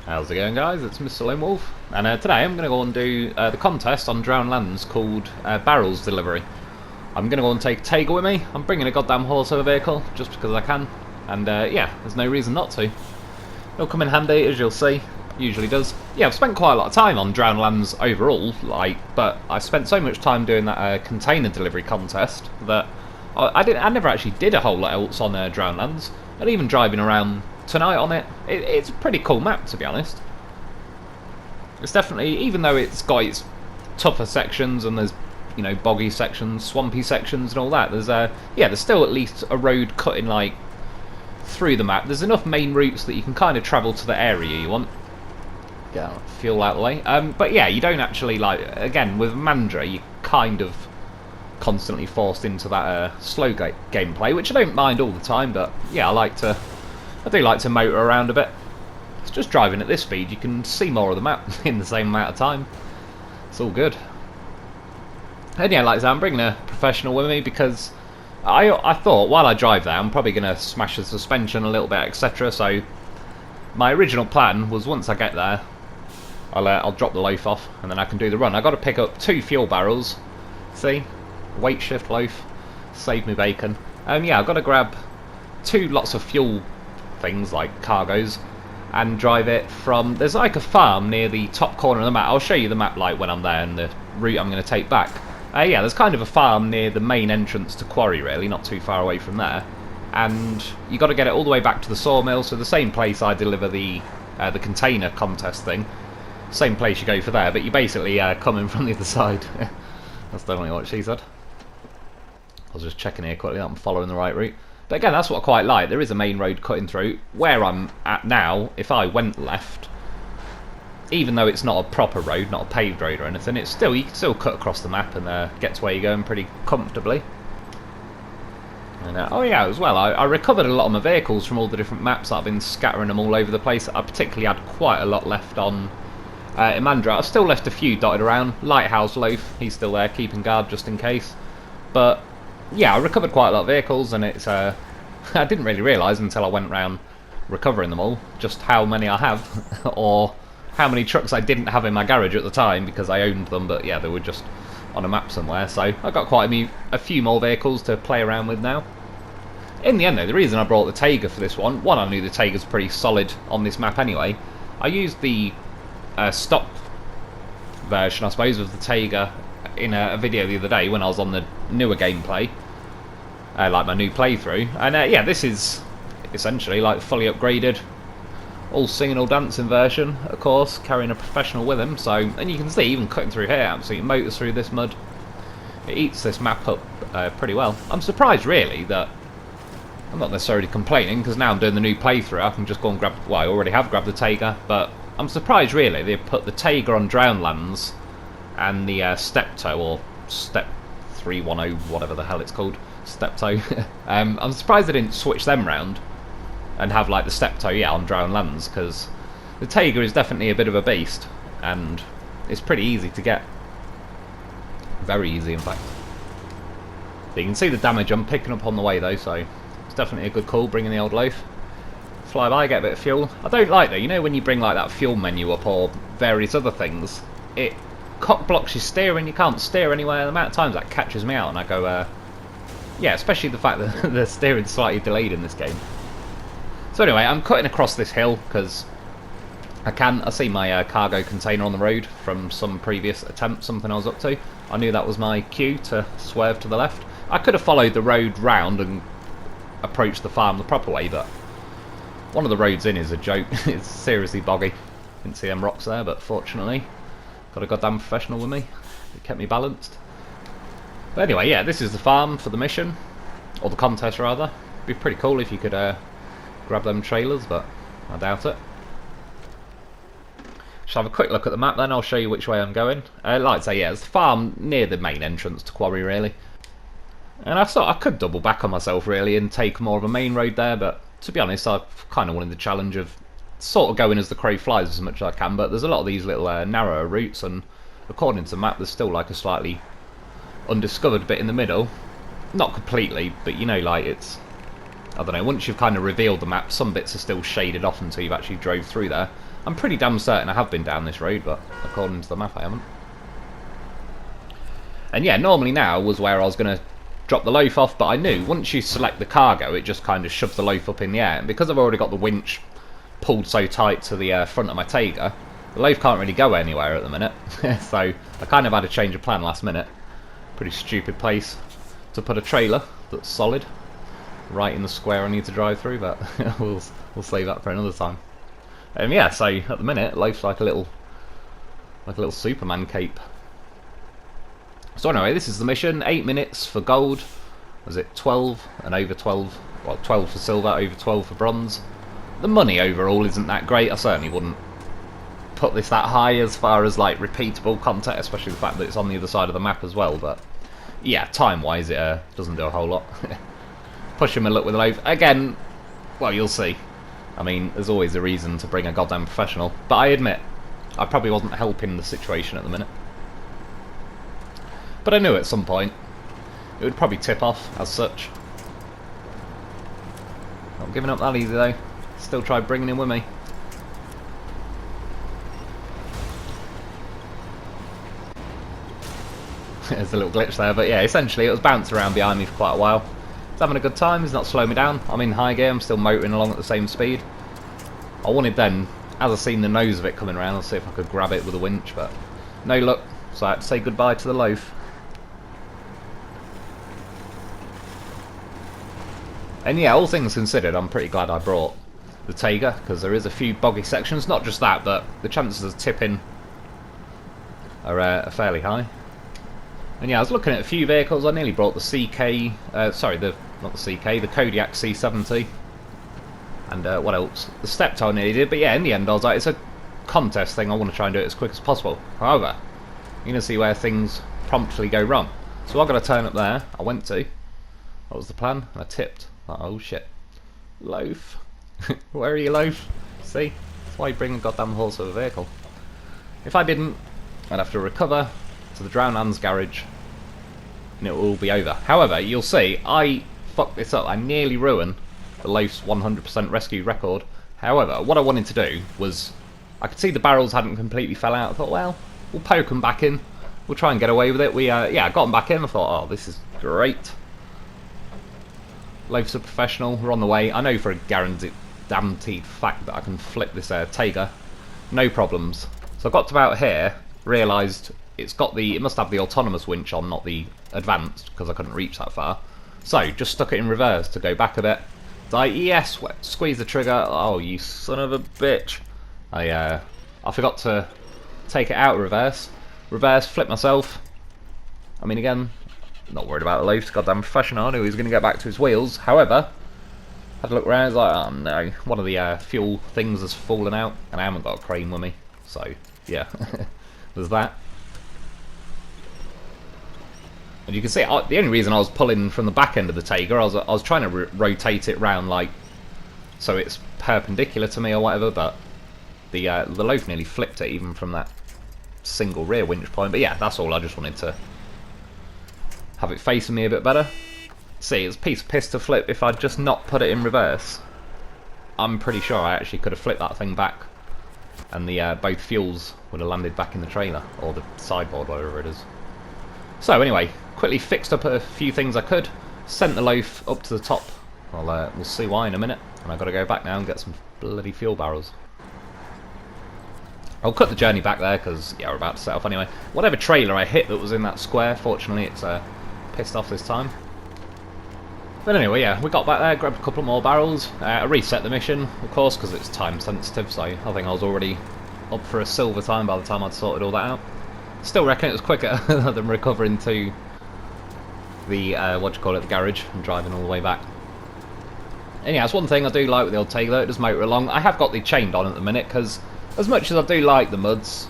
How's it going, guys? It's Mr. Lone Wolf, and today I'm going to go and do the contest on Drowned Lands called Barrels Delivery. I'm going to go and take Tayga with me. I'm bringing a goddamn horse over vehicle just because I can, and yeah, there's no reason not to. It'll come in handy, as you'll see. Usually does. Yeah, I've spent quite a lot of time on Drowned Lands overall, but I spent so much time doing that container delivery contest that I never actually did a whole lot else on Drowned Lands, and even driving around tonight on it, it's a pretty cool map, to be honest. It's definitely, even though it's got its tougher sections and there's, you know, boggy sections, swampy sections and all that, there's still at least a road cutting like through the map. There's enough main routes that you can kind of travel to the area you want. Get fuel out of the way. But yeah, you don't actually, like, again, with Mandra, you kind of constantly forced into that slow gameplay, which I don't mind all the time, but yeah, I do like to motor around a bit. It's just driving at this speed, you can see more of the map in the same amount of time. It's all good. And yeah, like I said, I'm bringing a professional with me because I thought while I drive there, I'm probably going to smash the suspension a little bit, etc. So my original plan was once I get there, I'll drop the loaf off and then I can do the run. I've got to pick up 2 fuel barrels. See? Weight shift loaf. Save me bacon. Yeah, I've got to grab 2 lots of fuel things like cargoes and drive it from, there's like a farm near the top corner of the map. I'll show you the map like when I'm there and the route I'm going to take back. Yeah, there's kind of a farm near the main entrance to Quarry, really, not too far away from there, and you got to get it all the way back to the sawmill, so the same place I deliver the container contest thing, same place you go for there, but you basically come in from the other side. That's definitely what she said. I was just checking here quickly that I'm following the right route. But again, that's what I quite like. There is a main road cutting through. Where I'm at now, if I went left, even though it's not a proper road, not a paved road or anything, you can still cut across the map and get to where you're going pretty comfortably. And oh yeah, as well, I recovered a lot of my vehicles from all the different maps that I've been scattering them all over the place. I particularly had quite a lot left on Imandra. I've still left a few dotted around. Lighthouse Loaf, he's still there, keeping guard just in case. But yeah, I recovered quite a lot of vehicles, and it's I didn't really realise until I went round recovering them all just how many I have, or how many trucks I didn't have in my garage at the time because I owned them, but yeah, they were just on a map somewhere. So I've got quite a few more vehicles to play around with now. In the end though, the reason I brought the Tayga for this one, I knew the Tayga's pretty solid on this map anyway. I used the stock version, I suppose, of the Tayga in a video the other day when I was on the newer gameplay, like my new playthrough, and yeah, this is essentially like fully upgraded, all singing, all dancing version, of course, carrying a professional with him. So, and you can see even cutting through here, absolutely motors through this mud. It eats this map up pretty well. I'm surprised really that I'm not necessarily complaining, because now I'm doing the new playthrough, I can just go and grab, well, I already have grabbed the Tayga, but I'm surprised really they put the Tayga on Drowned Lands and the Steptoe, or Step 310, whatever the hell it's called, Steptoe. I'm surprised they didn't switch them round and have like the Steptoe, yeah, on Drowned Lands, because the Tayga is definitely a bit of a beast, and it's pretty easy to get. Very easy, in fact. You can see the damage I'm picking up on the way though, so it's definitely a good call bringing the old loaf. Fly by, get a bit of fuel. I don't like that, you know when you bring like that fuel menu up or various other things, it cock blocks your steering, you can't steer anywhere. The amount of times that catches me out and I go, yeah, especially the fact that the steering's slightly delayed in this game. So anyway, I'm cutting across this hill because I see my cargo container on the road from some previous attempt, something I was up to. I knew that was my cue to swerve to the left. I could have followed the road round and approached the farm the proper way, but one of the roads in is a joke. It's seriously boggy. Didn't see them rocks there, but fortunately got a goddamn professional with me. It kept me balanced. But anyway, yeah, this is the farm for the mission, or the contest rather. It'd be pretty cool if you could grab them trailers, but I doubt it. Shall have a quick look at the map then, I'll show you which way I'm going. Like I say, yeah, it's the farm near the main entrance to Quarry really. And I thought I could double back on myself really and take more of a main road there, but to be honest, I kind of wanted the challenge of sort of going as the crow flies as much as I can, but there's a lot of these little narrower routes, and according to the map there's still like a slightly undiscovered bit in the middle. Not completely, but you know, like it's, I don't know, once you've kind of revealed the map, some bits are still shaded off until you've actually drove through there. I'm pretty damn certain I have been down this road, but according to the map I haven't. And yeah, normally now was where I was going to drop the loaf off, but I knew once you select the cargo, it just kind of shoves the loaf up in the air. And because I've already got the winch pulled so tight to the front of my Tayga, the loaf can't really go anywhere at the minute. So I kind of had to change of plan last minute. Pretty stupid place to put a trailer that's solid right in the square I need to drive through, but we'll save that for another time. Yeah, so at the minute, loaf's like a little Superman cape. So anyway, this is the mission. 8 minutes for gold. Was it 12 and over 12? Well, 12 for silver, over 12 for bronze. The money overall isn't that great. I certainly wouldn't put this that high as far as like repeatable content, especially the fact that it's on the other side of the map as well. But yeah, time-wise, it doesn't do a whole lot. Pushing my luck with the loaf again. Well, you'll see. I mean, there's always a reason to bring a goddamn professional, but I admit I probably wasn't helping the situation at the minute. But I knew at some point it would probably tip off as such. Not giving up that easy though. Still try bringing him with me. There's a little glitch there, but yeah, essentially it was bouncing around behind me for quite a while. He's having a good time, he's not slowing me down. I'm in high gear, I'm still motoring along at the same speed. I wanted then, as I seen the nose of it coming around, I'll see if I could grab it with a winch, but no luck. So I had to say goodbye to the loaf. And yeah, all things considered, I'm pretty glad I brought the Tayga, because there is a few boggy sections. Not just that, but the chances of tipping are fairly high. And yeah, I was looking at a few vehicles. I nearly brought the CK, not the CK, the Kodiak C70. And what else? The Steptoe nearly did, but yeah, in the end I was like, it's a contest thing, I want to try and do it as quick as possible. However, you're going to see where things promptly go wrong. So I've got to turn up there. I went to. What was the plan? And I tipped. Oh shit. Loaf. Where are you, Loaf? See? That's why you bring a goddamn horse of a vehicle. If I didn't, I'd have to recover to the Drowned Hands garage and it will all be over. However, you'll see, I fucked this up. I nearly ruined the Loaf's 100% rescue record. However, what I wanted to do was, I could see the barrels hadn't completely fell out. I thought, well, we'll poke them back in. We'll try and get away with it. Yeah, I got them back in. I thought, oh, this is great. Loaf's a professional. We're on the way. I know for a guaranteed fact that I can flip this Tayga. No problems. So I got to about here, realised it must have the autonomous winch on, not the advanced, because I couldn't reach that far. So just stuck it in reverse to go back a bit. Like, yes, squeeze the trigger. Oh, you son of a bitch. I forgot to take it out of reverse. Reverse, flip myself. I mean, again, not worried about the Loaf's goddamn professional. I knew he was going to get back to his wheels. However, had a look around, I was like, oh no, one of the fuel things has fallen out, and I haven't got a crane with me. So, yeah, there's that. And you can see, the only reason I was pulling from the back end of the Tayga, I was trying to rotate it round, like, so it's perpendicular to me or whatever, but the Loaf nearly flipped it even from that single rear winch point. But yeah, that's all. I just wanted to have it facing me a bit better. See, it's a piece of piss to flip. If I'd just not put it in reverse, I'm pretty sure I actually could have flipped that thing back, and the both fuels would have landed back in the trailer, or the sideboard, whatever it is. So anyway, quickly fixed up a few things I could, sent the Loaf up to the top. We'll see why in a minute, and I've got to go back now and get some bloody fuel barrels. I'll cut the journey back there because, yeah, we're about to set off anyway. Whatever trailer I hit that was in that square, fortunately it's pissed off this time. But anyway, yeah, we got back there, grabbed a couple more barrels. I reset the mission, of course, because it's time sensitive, so I think I was already up for a silver time by the time I'd sorted all that out. Still reckon it was quicker than recovering to the, the garage and driving all the way back. And yeah, that's one thing I do like with the old Tayga, it does motor along. I have got the chained on at the minute, because as much as I do like the muds,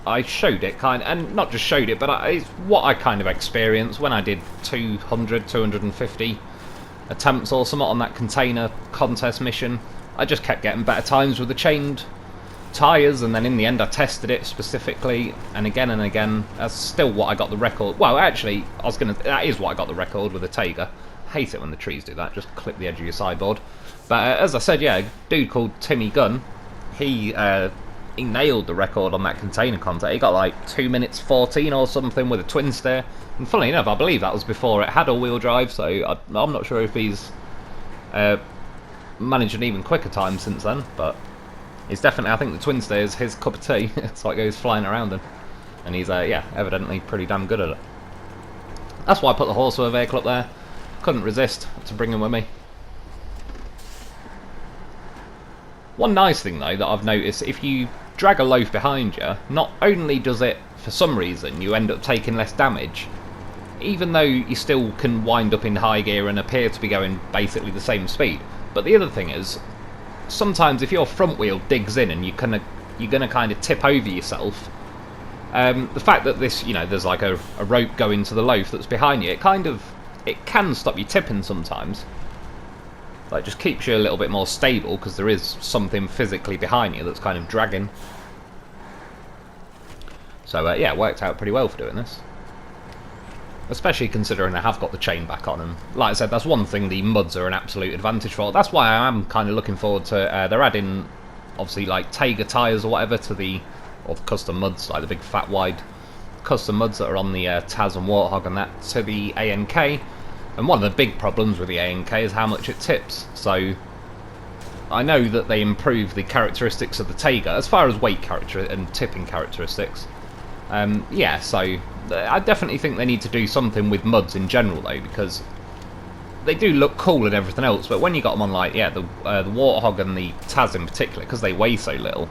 I showed it and not just showed it, but it's what I kind of experienced when I did 200, 250 attempts or something on that container contest mission. I just kept getting better times with the chained tyres, and then in the end I tested it specifically, and again, that's still what I got the record. Well, actually, that is what I got the record with the Tayga. Hate it when the trees do that, just clip the edge of your sideboard. But as I said, yeah, a dude called Timmy Gunn, he he nailed the record on that container contest. He got like 2 minutes 14 or something with a twin steer. And funnily enough, I believe that was before it had all-wheel drive, so I'm not sure if he's managed an even quicker time since then, but he's definitely, I think the twin steer is his cup of tea. It's like goes flying around him. And he's, yeah, evidently pretty damn good at it. That's why I put the horsepower vehicle up there. Couldn't resist to bring him with me. One nice thing though that I've noticed, if you drag a loaf behind you, not only does it, for some reason, you end up taking less damage, even though you still can wind up in high gear and appear to be going basically the same speed. But the other thing is, sometimes if your front wheel digs in and you're gonna kind of tip over yourself, the fact that this, you know, there's like a rope going to the loaf that's behind you, it can stop you tipping sometimes. Like, just keeps you a little bit more stable because there is something physically behind you that's kind of dragging. So yeah, it worked out pretty well for doing this. Especially considering I have got the chain back on, and like I said, that's one thing the muds are an absolute advantage for. That's why I am kind of looking forward to, they're adding, obviously, like Tayga tyres or whatever to the custom muds, like the big fat wide custom muds that are on the Taz and Warthog and that, to the ANK. And one of the big problems with the ANK is how much it tips. So I know that they improve the characteristics of the Tayga as far as weight character and tipping characteristics. Yeah, so I definitely think they need to do something with muds in general though, because they do look cool and everything else, but when you got them on, like, yeah, the Warthog and the Taz in particular, because they weigh so little,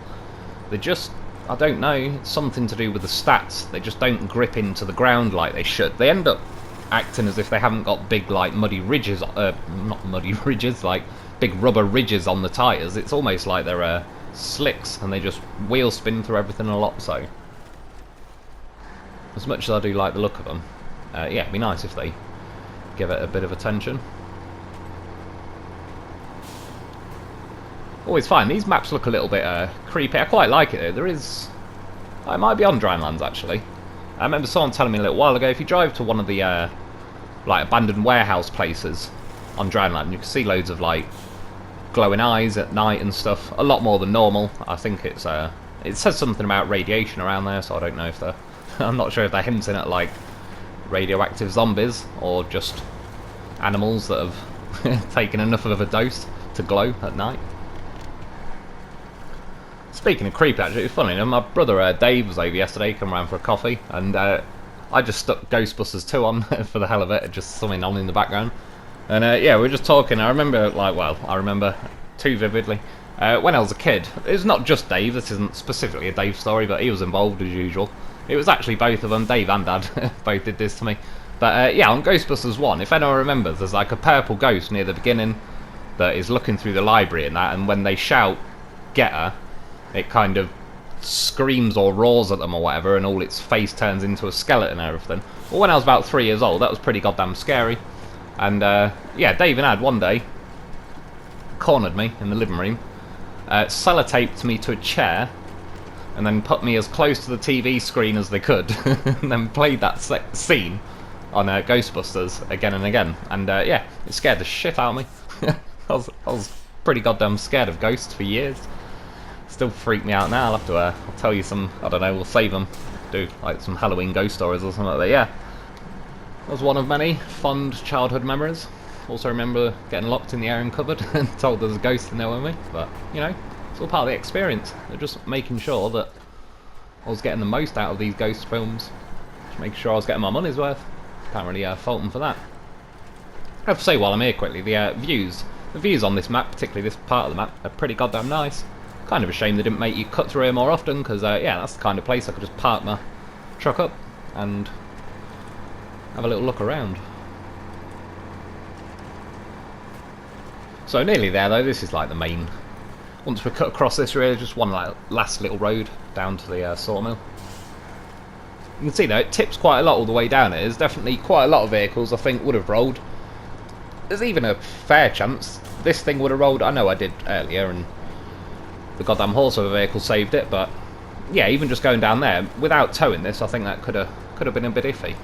they just, I don't know, it's something to do with the stats. They just don't grip into the ground like they should. They end up acting as if they haven't got big, like, muddy ridges, not muddy ridges, like big rubber ridges on the tyres. It's almost like they're slicks, and they just wheel spin through everything a lot. So as much as I do like the look of them, yeah, it'd be nice if they give it a bit of attention. Always fine. These maps look a little bit creepy. I quite like it though. There is, it might be on Drownlands actually. I remember someone telling me a little while ago, if you drive to one of the like abandoned warehouse places on Drownland, you can see loads of like glowing eyes at night and stuff. A lot more than normal. I think it's it says something about radiation around there, so I don't know if they're I'm not sure if they're hinting at like radioactive zombies or just animals that have taken enough of a dose to glow at night. Speaking of creepy, actually, it's funny, my brother Dave was over yesterday, come around for a coffee, and I just stuck Ghostbusters 2 on for the hell of it, just something on in the background. And yeah, we were just talking. I remember, like, well, I remember too vividly, when I was a kid. It's not just Dave, this isn't specifically a Dave story, but he was involved as usual. It was actually both of them, Dave and Dad, both did this to me. But yeah, on Ghostbusters 1, if anyone remembers, there's like a purple ghost near the beginning that is looking through the library and that, and when they shout, "Get her," it kind of screams or roars at them or whatever, and all its face turns into a skeleton and everything. Well, when I was about 3 years old, that was pretty goddamn scary. And yeah, Dave and Ad one day cornered me in the living room, sellotaped me to a chair, and then put me as close to the TV screen as they could, and then played that scene on Ghostbusters again and again. And yeah, it scared the shit out of me. I was pretty goddamn scared of ghosts for years. Still freak me out now. I'll have to I'll tell you some, I don't know, we'll save them, do like some Halloween ghost stories or something like that. Yeah, that was one of many fond childhood memories. Also remember getting locked in the airing cupboard and told there's a ghost in there with me, but you know, it's all part of the experience. They're just making sure that I was getting the most out of these ghost films, just making sure I was getting my money's worth. Can't really fault them for that. I have to say while I'm here quickly, the views on this map, particularly this part of the map, are pretty goddamn nice. Kind of a shame they didn't make you cut through here more often, because yeah, that's the kind of place I could just park my truck up and have a little look around. So nearly there though. This is like the main. Once we cut across this, really just one like last little road down to the sawmill. You can see though, it tips quite a lot all the way down. There's definitely quite a lot of vehicles I think would have rolled. There's even a fair chance this thing would have rolled. I know I did earlier, and the goddamn horse of a vehicle saved it, but yeah, even just going down there without towing this, I think that could have been a bit iffy.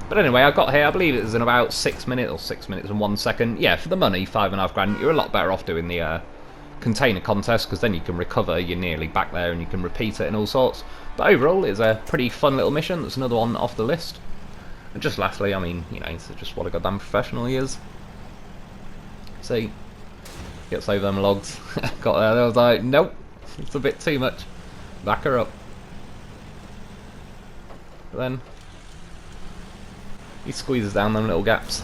But anyway, I got here, I believe it was in about 6 minutes, or 6 minutes and 1 second. Yeah, for the money, 5.5 grand, you're a lot better off doing the container contest, because then you can recover, you're nearly back there and you can repeat it and all sorts. But overall, it's a pretty fun little mission. That's another one off the list. And just lastly, I mean, you know, it's just what a goddamn professional he is. See, gets over them logs. Got there, I was like, nope, it's a bit too much. Back her up. But then he squeezes down them little gaps.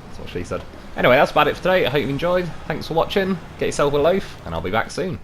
That's what she said. Anyway, that's about it for today. I hope you enjoyed. Thanks for watching. Get yourself a loaf, and I'll be back soon.